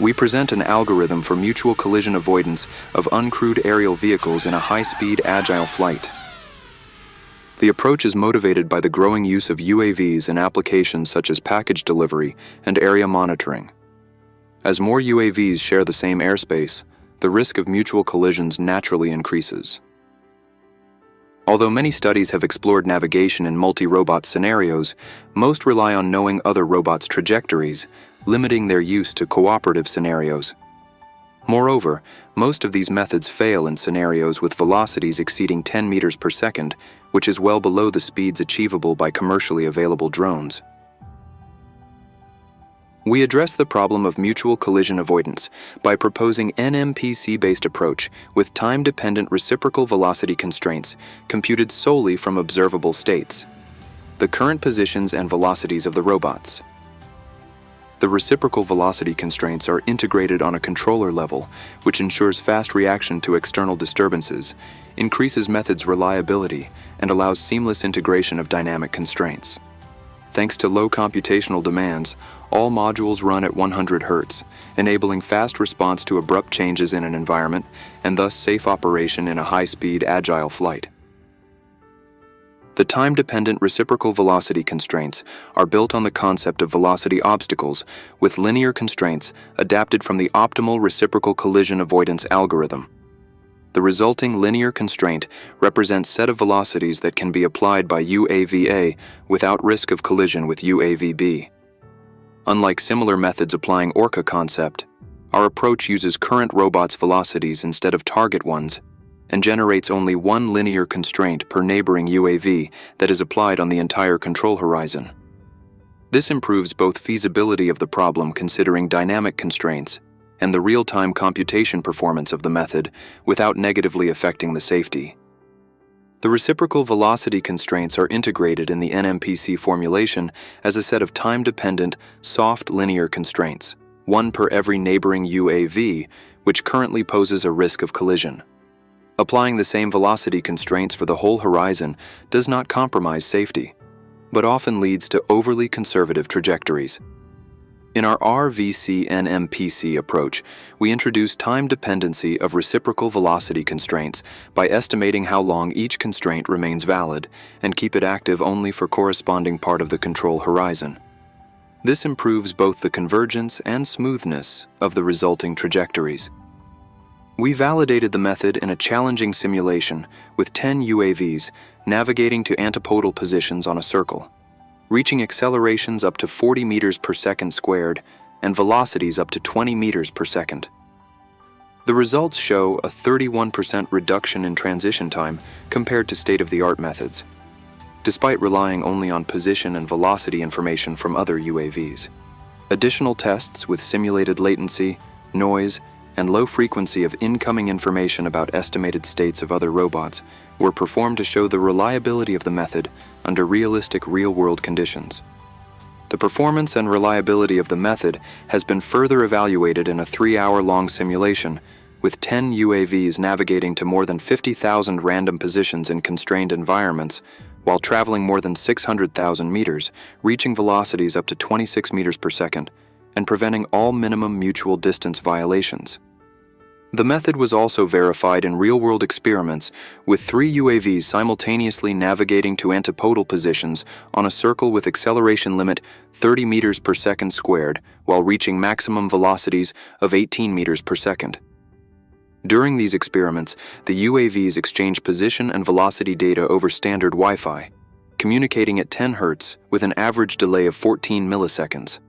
we present an algorithm for mutual collision avoidance of uncrewed aerial vehicles in a high-speed agile flight. The approach is motivated by the growing use of UAVs in applications such as package delivery and area monitoring. As more UAVs share the same airspace, the risk of mutual collisions naturally increases. Although many studies have explored navigation in multi-robot scenarios, most rely on knowing other robots' trajectories, limiting their use to cooperative scenarios. Moreover, most of these methods fail in scenarios with velocities exceeding 10 meters per second, which is well below the speeds achievable by commercially available drones. We address the problem of mutual collision avoidance by proposing NMPC-based approach with time-dependent reciprocal velocity constraints computed solely from observable states, the current positions and velocities of the robots. The reciprocal velocity constraints are integrated on a controller level, which ensures fast reaction to external disturbances, increases methods' reliability, and allows seamless integration of dynamic constraints. Thanks to low computational demands, all modules run at 100 Hz, enabling fast response to abrupt changes in an environment and thus safe operation in a high-speed agile flight. The time-dependent reciprocal velocity constraints are built on the concept of velocity obstacles with linear constraints adapted from the optimal reciprocal collision avoidance algorithm. The resulting linear constraint represents set of velocities that can be applied by UAV-A without risk of collision with UAV-B. Unlike similar methods applying ORCA concept, our approach uses current robots' velocities instead of target ones, and generates only one linear constraint per neighboring UAV that is applied on the entire control horizon. This improves both feasibility of the problem considering dynamic constraints and the real-time computation performance of the method without negatively affecting the safety. The reciprocal velocity constraints are integrated in the NMPC formulation as a set of time-dependent, soft linear constraints, one per every neighboring UAV, which currently poses a risk of collision. Applying the same velocity constraints for the whole horizon does not compromise safety, but often leads to overly conservative trajectories. In our RVC-NMPC approach, we introduce time dependency of reciprocal velocity constraints by estimating how long each constraint remains valid and keep it active only for corresponding part of the control horizon. This improves both the convergence and smoothness of the resulting trajectories. We validated the method in a challenging simulation with 10 UAVs navigating to antipodal positions on a circle, reaching accelerations up to 40 meters per second squared and velocities up to 20 meters per second. The results show a 31% reduction in transition time compared to state-of-the-art methods, despite relying only on position and velocity information from other UAVs. Additional tests with simulated latency, noise, and low frequency of incoming information about estimated states of other robots were performed to show the reliability of the method under realistic real-world conditions. The performance and reliability of the method has been further evaluated in a 3-hour-long simulation, with 10 UAVs navigating to more than 50,000 random positions in constrained environments, while traveling more than 600,000 meters, reaching velocities up to 26 meters per second, and preventing all minimum mutual distance violations. The method was also verified in real-world experiments with 3 UAVs simultaneously navigating to antipodal positions on a circle with acceleration limit 30 meters per second squared while reaching maximum velocities of 18 meters per second. During these experiments, the UAVs exchange position and velocity data over standard Wi-Fi, communicating at 10 Hz with an average delay of 14 milliseconds.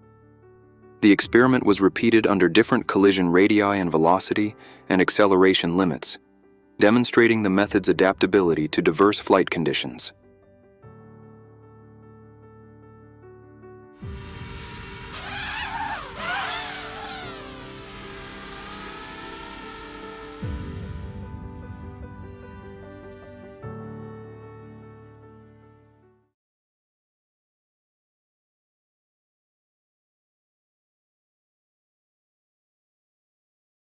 The experiment was repeated under different collision radii and velocity and acceleration limits, demonstrating the method's adaptability to diverse flight conditions.